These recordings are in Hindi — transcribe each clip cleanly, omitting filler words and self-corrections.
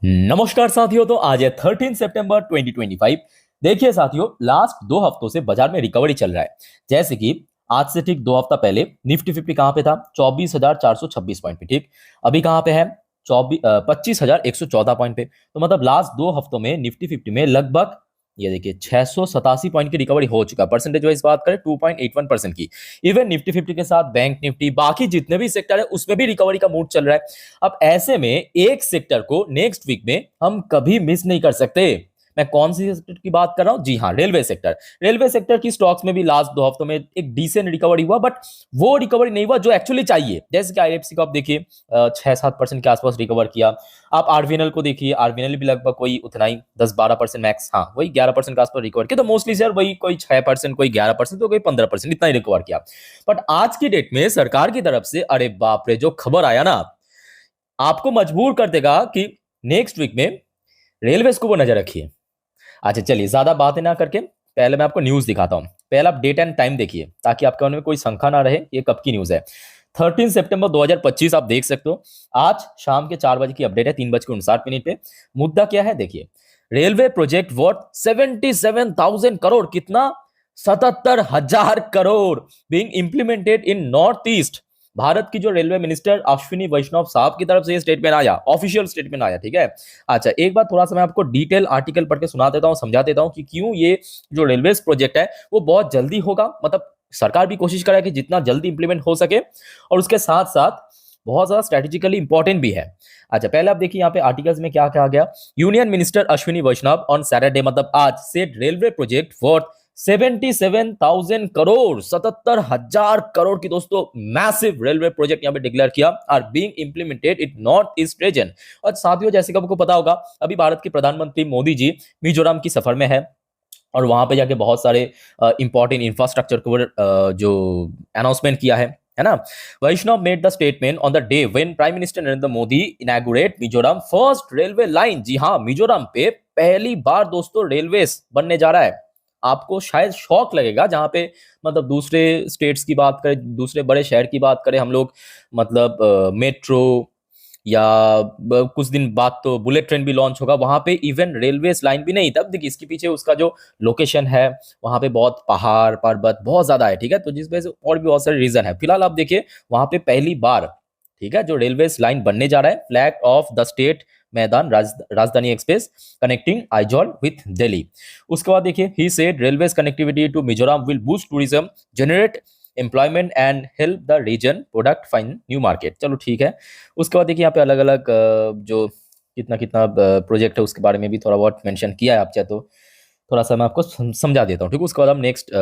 नमस्कार साथियों। तो आज है 13 सितंबर 2025। देखिए साथियों, लास्ट 2 हफ्तों से बाजार में रिकवरी चल रहा है। जैसे कि आज से ठीक 2 हफ्ता पहले निफ्टी फिफ्टी कहां पे था? 24,426 पॉइंट पे। ठीक, अभी कहां पे है? 25,114 पॉइंट पे। तो मतलब लास्ट 2 हफ्तों में निफ्टी फिफ्टी में लगभग ये देखिए 687 पॉइंट की रिकवरी हो चुका है। परसेंटेज वाइज बात करें 2.81% की। इवन निफ्टी फिफ्टी के साथ बैंक निफ्टी, बाकी जितने भी सेक्टर है उसमें भी रिकवरी का मूड चल रहा है। अब ऐसे में एक सेक्टर को नेक्स्ट वीक में हम कभी मिस नहीं कर सकते। मैं कौन सी सेक्टर की बात कर रहा हूं? जी हाँ, रेलवे सेक्टर। रेलवे सेक्टर की स्टॉक्स में भी लास्ट 2 हफ्तों में एक डिसेंट रिकवरी हुआ, बट वो रिकवरी नहीं हुआ जो एक्चुअली चाहिए। जैसे कि आईएफसी को आप देखिए 6-7% के आसपास रिकवर किया। आप आरवीएनएल को देखिए, आरवीएनएल भी लगभग कोई उतना ही 10-12% मैक्स, हाँ वही 11% के आसपास रिकवर किया। तो मोस्टली शेयर वही कोई 6%, कोई 11%, तो कोई 15% इतना ही रिकवर किया। बट आज की डेट में सरकार की तरफ से अरे बाप रे जो खबर आया ना, आपको मजबूर कर देगा कि नेक्स्ट वीक में रेलवे को वो नजर रखिए। अच्छा चलिए, ज्यादा बातें ना करके पहले मैं आपको न्यूज दिखाता हूं। पहले आप डेट एंड टाइम देखिए ताकि आपके मन में कोई शंका ना रहे ये कब की न्यूज है। 13 सितंबर 2025 आप देख सकते हो। आज शाम के 4 बजे की अपडेट है, 3:59 पे। मुद्दा क्या है देखिए। रेलवे प्रोजेक्ट वर्थ 77,000 करोड़, कितना? 77,000 crore being implemented in north east. Bharat की जो रेलवे मिनिस्टर अश्विनी वैष्णव साहब की तरफ से ये स्टेटमेंट आया, ऑफिशियल स्टेटमेंट आया। ठीक है। अच्छा, एक बार थोड़ा सा मैं आपको डिटेल आर्टिकल पढ़ के सुना देता हूँ, समझा देता हूँ कि क्यों ये जो रेलवे प्रोजेक्ट है वो बहुत जल्दी होगा। मतलब सरकार भी कोशिश करे कि जितना जल्दी इंप्लीमेंट हो सके, और उसके साथ साथ बहुत ज्यादा स्ट्रेटेजिकली इंपॉर्टेंट भी है। अच्छा, पहले आप देखिए यहाँ पे आर्टिकल्स में क्या कहा गया। Union minister Ashwini Vaishnaw on Saturday, मतलब आज, said railway project worth 77,000 crore, 77,000 crore की दोस्तों मैसिव रेलवे प्रोजेक्ट यहाँ पे डिक्लेयर किया, are being implemented in north east region. और साथियों, जैसे कि आपको पता होगा, अभी भारत के प्रधानमंत्री मोदी जी मिजोरम की सफर में है, और वहां पे जाके बहुत सारे इंपॉर्टेंट इंफ्रास्ट्रक्चर को जो अनाउंसमेंट किया है ना। Vaishnaw made the statement on the day when prime minister Narendra Modi inaugurate Mizoram first railway line. जी हाँ, मिजोरम पे पहली बार दोस्तों रेलवे बनने जा रहा है। आपको शायद शौक लगेगा, जहां पे मतलब दूसरे स्टेट्स की बात करें, दूसरे बड़े शहर की बात करें हम लोग, मतलब मेट्रो या कुछ दिन बाद तो बुलेट ट्रेन भी लॉन्च होगा, वहां पे इवन रेलवे लाइन भी नहीं। तब देखिए इसके पीछे उसका जो लोकेशन है, वहां पे बहुत पहाड़ पर्वत बहुत ज्यादा है। ठीक है, तो जिस वजह से और भी बहुत सारे रीजन है। फिलहाल आप देखिए वहां पे पहली बार, ठीक है, जो रेलवे लाइन बनने जा रहा है, flag of the state maiden Rajdhani express connecting Aizawl with Delhi. उसके बाद देखिए he said railways connectivity to Mizoram will boost tourism, generate employment and help the region product find new market. चलो ठीक है। उसके बाद देखिए यहाँ पे अलग अलग जो कितना कितना प्रोजेक्ट है उसके बारे में भी थोड़ा बहुत मेंशन किया है। आप चाहे तो थोड़ा सा मैं आपको समझा देता हूँ, ठीक है। उसके बाद हम नेक्स्ट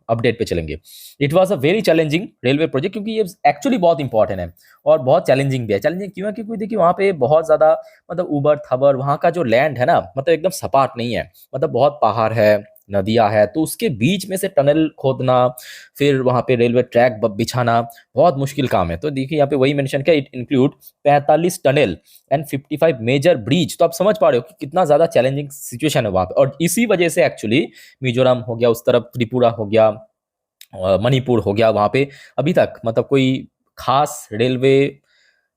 अपडेट पे चलेंगे। It was a very challenging railway project, क्योंकि ये एक्चुअली बहुत इंपॉर्टेंट है और बहुत चैलेंजिंग भी है। चैलेंजिंग क्यों है? क्योंकि देखिए वहाँ पे बहुत ज्यादा मतलब उबड़ थबड़ वहाँ का जो लैंड है ना, मतलब एकदम सपाट नहीं है, मतलब बहुत पहाड़ है, नदियां है, तो उसके बीच में से टनल खोदना, फिर वहां पे रेलवे ट्रैक बिछाना बहुत मुश्किल काम है। तो देखिए यहाँ पे वही मेंशन किया, it include 45 tunnel and 55 major bridge. तो आप समझ पा रहे हो कि कितना ज्यादा चैलेंजिंग सिचुएशन है वहां पे, और इसी वजह से एक्चुअली मिजोरम हो गया, उस तरफ त्रिपुरा हो गया, मणिपुर हो गया, वहां पे अभी तक मतलब कोई खास रेलवे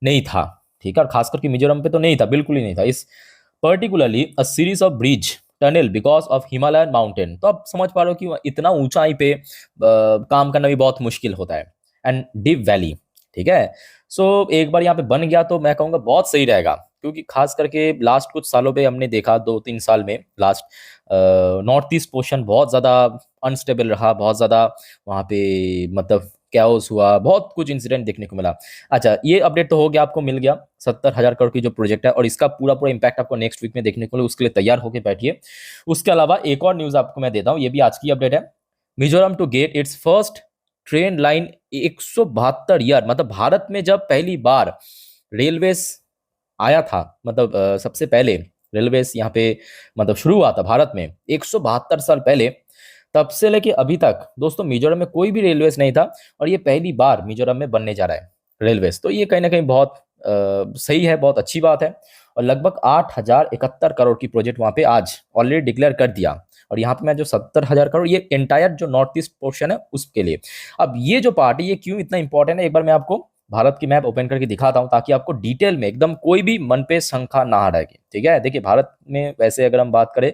नहीं था। ठीक है, और खास करके मिजोरम पे तो नहीं था, बिल्कुल ही नहीं था। इस particularly a series of bridge tunnel because of Himalayan mountain. तो आप समझ पा रहे हो कि इतना ऊंचाई पे काम करना भी बहुत मुश्किल होता है, एंड डीप वैली। ठीक है, सो एक बार यहाँ पे बन गया तो मैं कहूँगा बहुत सही रहेगा, क्योंकि खास करके लास्ट कुछ सालों पे हमने देखा, 2-3 साल में लास्ट नॉर्थ ईस्ट पोर्शन बहुत ज़्यादा अनस्टेबल रहा, बहुत ज़्यादा वहाँ पे मतलब कैओस हुआ, बहुत कुछ इंसिडेंट देखने को मिला। अच्छा, ये अपडेट तो हो गया, आपको मिल गया 70,000 करोड़ की जो प्रोजेक्ट है, और इसका पूरा पूरा इंपैक्ट आपको नेक्स्ट वीक में देखने को मिले, उसके लिए तैयार होकर बैठिए। उसके अलावा एक और न्यूज़ आपको मैं देता हूँ, ये भी आज की अपडेट है। Mizoram to get its first train line 172 year, मतलब भारत में जब पहली बार रेलवे आया था, मतलब सबसे पहले रेलवे यहाँ पे मतलब शुरू हुआ था भारत में 172 साल पहले, तब से लेके अभी तक दोस्तों मिजोरम में कोई भी रेलवेज नहीं था, और ये पहली बार मिजोरम में बनने जा रहा है रेलवेज। तो ये कहीं ना कहीं बहुत सही है, बहुत अच्छी बात है। और लगभग 8,071 करोड़ की प्रोजेक्ट वहां पे आज ऑलरेडी डिक्लेयर कर दिया। और यहाँ पे मैं जो 70,000 करोड़, ये एंटायर जो नॉर्थ ईस्ट पोर्शन है उसके लिए। अब ये जो पार्ट है ये क्यों इतना इंपॉर्टेंट है, एक बार मैं आपको भारत की मैप ओपन करके दिखाता हूँ ताकि आपको डिटेल में एकदम कोई भी मन पे शंका ना रहेगी, ठीक है। देखिए भारत में वैसे अगर हम बात करें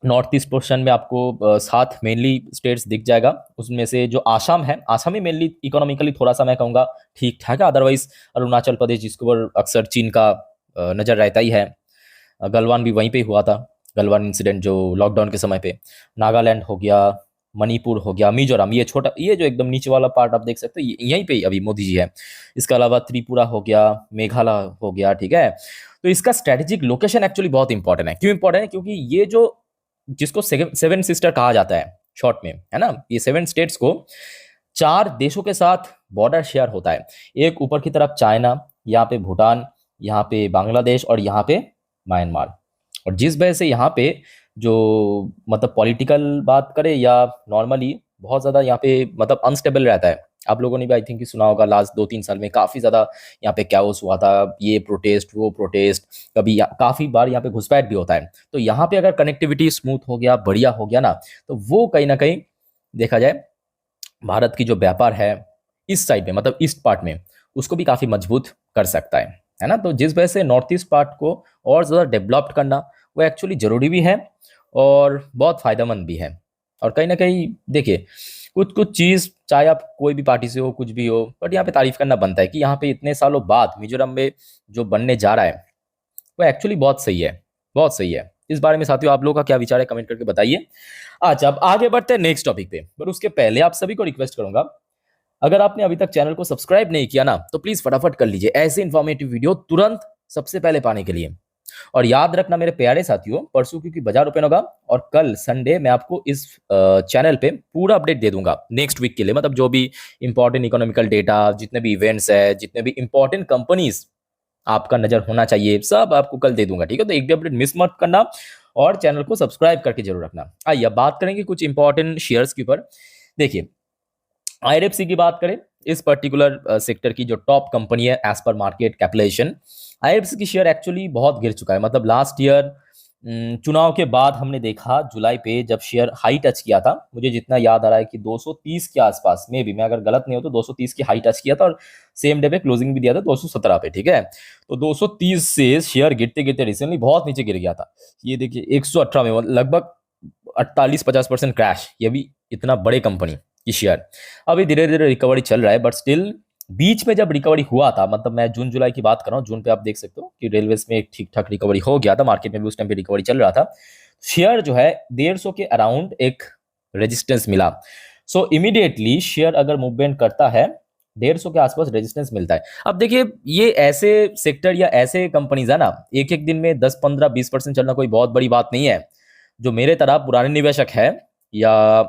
नॉर्थ ईस्ट पोर्शन में आपको 7 मेनली स्टेट्स दिख जाएगा। उसमें से जो आसाम है, आसाम ही मेनली इकोनॉमिकली थोड़ा सा मैं कहूँगा ठीक ठाक है। अदरवाइज अरुणाचल प्रदेश जिसके ऊपर अक्सर चीन का नज़र रहता ही है, गलवान भी वहीं पे हुआ था, गलवान इंसिडेंट जो लॉकडाउन के समय पे। नागालैंड हो गया, मणिपुर हो गया, मिजोरम, ये छोटा, ये जो एकदम नीचे वाला पार्ट आप देख सकते हो यहीं पे ही अभी मोदी जी है। इसके अलावा त्रिपुरा हो गया, मेघालय हो गया, ठीक है। तो इसका स्ट्रेटेजिक लोकेशन एक्चुअली बहुत इंपॉर्टेंट है। क्यों इंपॉर्टेंट है? क्योंकि ये जो जिसको सेवन सिस्टर कहा जाता है शॉर्ट में, है ना, ये 7 स्टेट्स को 4 देशों के साथ बॉर्डर शेयर होता है। एक ऊपर की तरफ चाइना, यहाँ पे भूटान, यहाँ पे बांग्लादेश और यहाँ पे म्यांमार। और जिस वजह से यहाँ पे जो मतलब पॉलिटिकल बात करें या नॉर्मली बहुत ज़्यादा यहाँ पे मतलब अनस्टेबल रहता है। आप लोगों ने भी आई थिंक सुना होगा लास्ट 2-3 साल में काफ़ी ज़्यादा यहाँ पे कैओस हुआ था, ये प्रोटेस्ट वो प्रोटेस्ट, कभी काफ़ी बार यहाँ पे घुसपैठ भी होता है। तो यहाँ पे अगर कनेक्टिविटी स्मूथ हो गया, बढ़िया हो गया ना, तो वो कहीं ना कहीं देखा जाए भारत की जो व्यापार है इस साइड में मतलब ईस्ट पार्ट में उसको भी काफ़ी मजबूत कर सकता है ना। तो जिस वजह से नॉर्थ ईस्ट पार्ट को और ज़्यादा डेवलप्ड करना वो एक्चुअली ज़रूरी भी है और बहुत फ़ायदेमंद भी है। और कहीं ना कहीं देखिए कुछ कुछ चीज़ चाहे आप कोई भी पार्टी से हो, कुछ भी हो, बट यहाँ पे तारीफ करना बनता है कि यहाँ पे इतने सालों बाद मिजोरम में जो बनने जा रहा है वो एक्चुअली बहुत सही है, बहुत सही है। इस बारे में साथियों आप लोगों का क्या विचार है, कमेंट करके बताइए। अच्छा अब आगे बढ़ते हैं नेक्स्ट टॉपिक पे, पर उसके पहले आप सभी को रिक्वेस्ट करूंगा, अगर आपने अभी तक चैनल को सब्सक्राइब नहीं किया ना तो प्लीज फटाफट कर लीजिए ऐसे इन्फॉर्मेटिव वीडियो तुरंत सबसे पहले पाने के लिए। और याद रखना मेरे प्यारे साथियों, परसों क्योंकि बाजार ओपन होगा और कल संडे मैं आपको इस चैनल पे पूरा अपडेट दे दूंगा नेक्स्ट वीक के लिए, मतलब जो भी इंपॉर्टेंट इकोनॉमिकल डेटा, जितने भी इवेंट्स है, जितने भी इंपॉर्टेंट कंपनीज आपका नजर होना चाहिए, सब आपको कल दे दूंगा, ठीक है। तो एक भी अपडेट मिस मत करना और चैनल को सब्सक्राइब करके जरूर रखना। आइए अब बात करेंगे कुछ इंपॉर्टेंट शेयर्स के ऊपर। देखिए आईआरएफसी की बात करें, इस पर्टिकुलर सेक्टर की जो टॉप कंपनी है as per market capitalisation, IRFC की शेयर एक्चुअली बहुत गिर चुका है। मतलब लास्ट ईयर चुनाव के बाद हमने देखा जुलाई पे जब शेयर हाई टच किया था, मुझे जितना याद आ रहा है कि 230 के आसपास में भी, मैं अगर गलत नहीं हो तो 230 की हाई टच किया था और सेम डे पे क्लोजिंग भी दिया था 217 पे, ठीक है। तो 230 से शेयर गिरते गिरते रिसेंटली बहुत नीचे गिर गया था। ये देखिए 118 में लगभग 48-50% क्रैश, ये भी इतना बड़े कंपनी की शेयर। अभी धीरे धीरे रिकवरी चल रहा है, बट स्टिल बीच में जब रिकवरी हुआ था, मतलब मैं जून जुलाई की बात कर रहा हूँ, जून पे आप देख सकते हो कि रेलवेज में एक ठीक ठाक रिकवरी हो गया था, मार्केट में भी उस टाइम पे रिकवरी चल रहा था। शेयर जो है 150 के अराउंड एक रेजिस्टेंस मिला। सो इमीडिएटली शेयर अगर मूवमेंट करता है 150 के आसपास रेजिस्टेंस मिलता है। अब देखिए ये ऐसे सेक्टर या ऐसे कंपनीज है ना, एक एक दिन में 10-15-20% चलना कोई बहुत बड़ी बात नहीं है। जो मेरे तरह पुराने निवेशक है या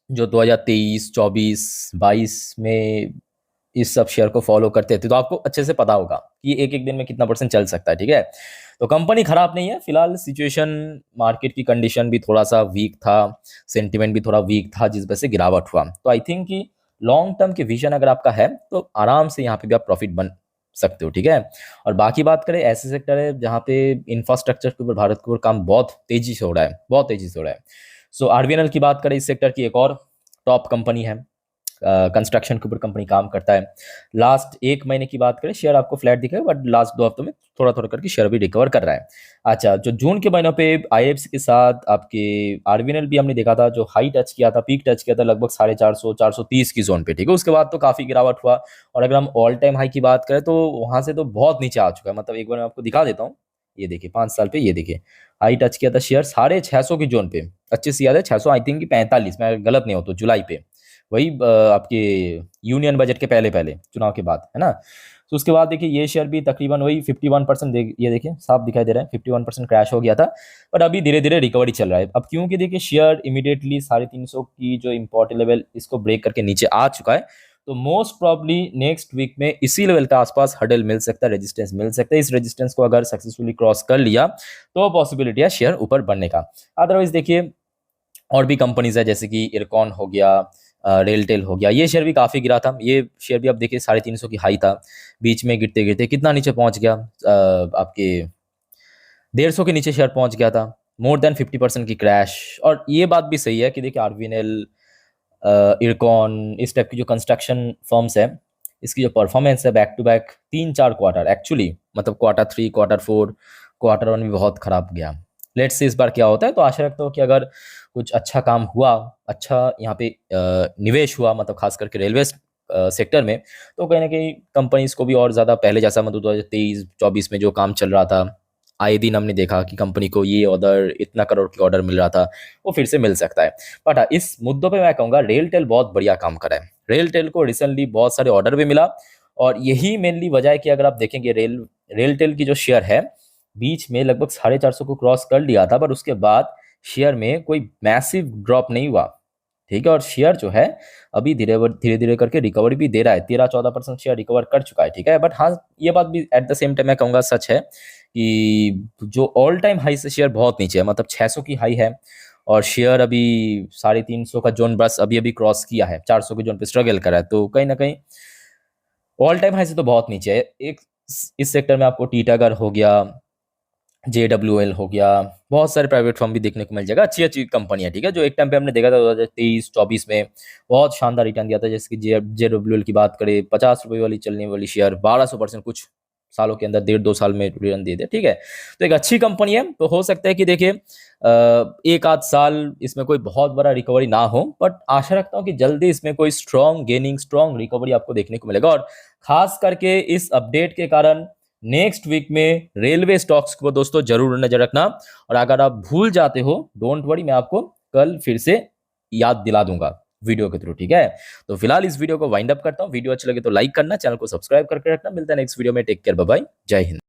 जो 2023, 24, 22 में इस सब शेयर को फॉलो करते थे तो आपको अच्छे से पता होगा कि एक एक दिन में कितना परसेंट चल सकता है, ठीक है। तो कंपनी खराब नहीं है फिलहाल, सिचुएशन मार्केट की कंडीशन भी थोड़ा सा वीक था, सेंटिमेंट भी थोड़ा वीक था जिस वजह से गिरावट हुआ। तो आई थिंक कि लॉन्ग टर्म के विजन अगर आपका है तो आराम से यहाँ पे भी आप प्रॉफिट बन सकते हो, ठीक है। और बाकी बात करें ऐसे सेक्टर है जहाँ पे इंफ्रास्ट्रक्चर के ऊपर भारत के ऊपर काम बहुत तेजी से हो रहा है, बहुत तेजी से हो रहा है। सो आरबीएनएल की बात करें, इस सेक्टर की एक और टॉप कंपनी है, कंस्ट्रक्शन के ऊपर कंपनी काम करता है। लास्ट 1 महीने की बात करें शेयर आपको फ्लैट दिखेगा, बट लास्ट 2 हफ्तों में थोड़ा थोड़ा करके शेयर भी रिकवर कर रहा है। अच्छा जो जून के महीनों पे आईएफसी के साथ आपके आरबीएनएल भी हमने देखा था, जो हाई टच किया था, पीक टच किया था लगभग 450-430 की जोन पे, ठीक है। उसके बाद तो काफी गिरावट हुआ और अगर हम ऑल टाइम हाई की बात करें तो वहां से तो बहुत नीचे आ चुका है। मतलब एक बार मैं आपको दिखा देता हूँ, ये देखिए 5 साल पे, ये देखिए हाई टच किया था शेयर 650 की जोन पे, अच्छे से याद है 600 आई थिंक 45, मैं गलत नहीं हो तो जुलाई पे, वही आपके यूनियन बजट के पहले पहले चुनाव के बाद, है ना। तो उसके बाद देखिए ये शेयर भी तकरीबन वही 51%, ये देखिए साफ दिखाई दे रहा है 51% क्रैश हो गया था, पर अभी धीरे धीरे रिकवरी चल रहा है। अब क्योंकि देखिए शेयर इमीडिएटली 350 की जो इंपॉर्टेंट लेवल इसको ब्रेक करके नीचे आ चुका है, तो मोस्ट प्रॉब्ली नेक्स्ट वीक में इसी लेवल के आसपास हडल मिल सकता है, रेजिस्टेंस मिल सकता है। इस रेजिस्टेंस को अगर सक्सेसफुली क्रॉस कर लिया तो पॉसिबिलिटी है शेयर ऊपर बढ़ने का। अदरवाइज देखिए और भी कंपनीज है जैसे कि इरकॉन हो गया, रेलटेल हो गया, ये शेयर भी काफ़ी गिरा था। ये शेयर भी आप देखिए 350 की हाई था, बीच में गिरते गिरते कितना नीचे पहुंच गया, आपके 150 के नीचे शेयर पहुंच गया था, मोर देन 50% की क्रैश। और ये बात भी सही है कि देखिए आरबीएनएल इरकॉन, इस टाइप की जो कंस्ट्रक्शन फर्म्स है, इसकी जो परफॉर्मेंस है back to back 3-4 quarter actually, मतलब Q3, Q4, Q1 भी बहुत खराब गया। लेट्स से इस बार क्या होता है। तो आशा रखता हूँ कि अगर कुछ अच्छा काम हुआ, अच्छा यहाँ पे निवेश हुआ, मतलब खास करके रेलवे सेक्टर में, तो कहीं ना कहीं कंपनीज को भी और ज़्यादा पहले जैसा, मतलब 2023-24 में जो काम चल रहा था, आए दिन हमने देखा कि कंपनी को ये ऑर्डर, इतना करोड़ की ऑर्डर मिल रहा था, वो फिर से मिल सकता है। बट इस मुद्दों पे मैं कहूँगा रेलटेल बहुत बढ़िया काम करा है। रेलटेल को रिसेंटली बहुत सारे ऑर्डर भी मिला, और यही मेनली वजह है कि अगर आप देखेंगे रेलटेल की जो शेयर है, बीच में लगभग 450 को क्रॉस कर लिया था, पर उसके बाद शेयर में कोई मैसिव ड्रॉप नहीं हुआ। ठीक है, और शेयर जो है अभी धीरे धीरे धीरे करके रिकवरी भी दे रहा है, 13-14% शेयर रिकवर कर चुका है। ठीक है, बट हाँ, ये बात भी एट द सेम टाइम मैं कहूँगा सच है कि जो ऑल टाइम हाई से शेयर बहुत नीचे है, मतलब 600 की हाई है, और शेयर अभी 350 का जोन बस अभी अभी क्रॉस किया है, 400 के जोन पे स्ट्रगल कर रहा है। तो कहीं ना कहीं ऑल टाइम हाई से तो बहुत नीचे है। एक इस सेक्टर में आपको टीटागर हो गया, JWL हो गया, बहुत सारे प्राइवेट फर्म भी देखने को मिल जाएगा, अच्छी अच्छी कंपनियां। ठीक है, जो एक टाइम पे हमने देखा था 2023-24 में बहुत शानदार रिटर्न दिया था। जैसे कि JWL की बात करें, 50 रुपये वाली चलने वाली शेयर 1200% कुछ सालों के अंदर, 1.5-2 साल में रिटर्न दे दे। ठीक है, तो एक अच्छी कंपनी है। तो हो सकता है कि देखिए एक आध साल इसमें कोई बहुत बड़ा रिकवरी ना हो, बट आशा रखता हूँ कि जल्दी इसमें कोई स्ट्रॉन्ग गेनिंग, स्ट्रॉन्ग रिकवरी आपको देखने को मिलेगा। और खास करके इस अपडेट के कारण नेक्स्ट वीक में रेलवे स्टॉक्स को दोस्तों जरूर नजर रखना। और अगर आप भूल जाते हो, डोंट वरी, मैं आपको कल फिर से याद दिला दूंगा वीडियो के थ्रू। ठीक है, तो फिलहाल इस वीडियो को वाइंड अप करता हूं। वीडियो अच्छा लगे तो लाइक करना, चैनल को सब्सक्राइब करके रखना। मिलता है नेक्स्ट वीडियो में। टेक केयर, बाय बाय, जय हिंद।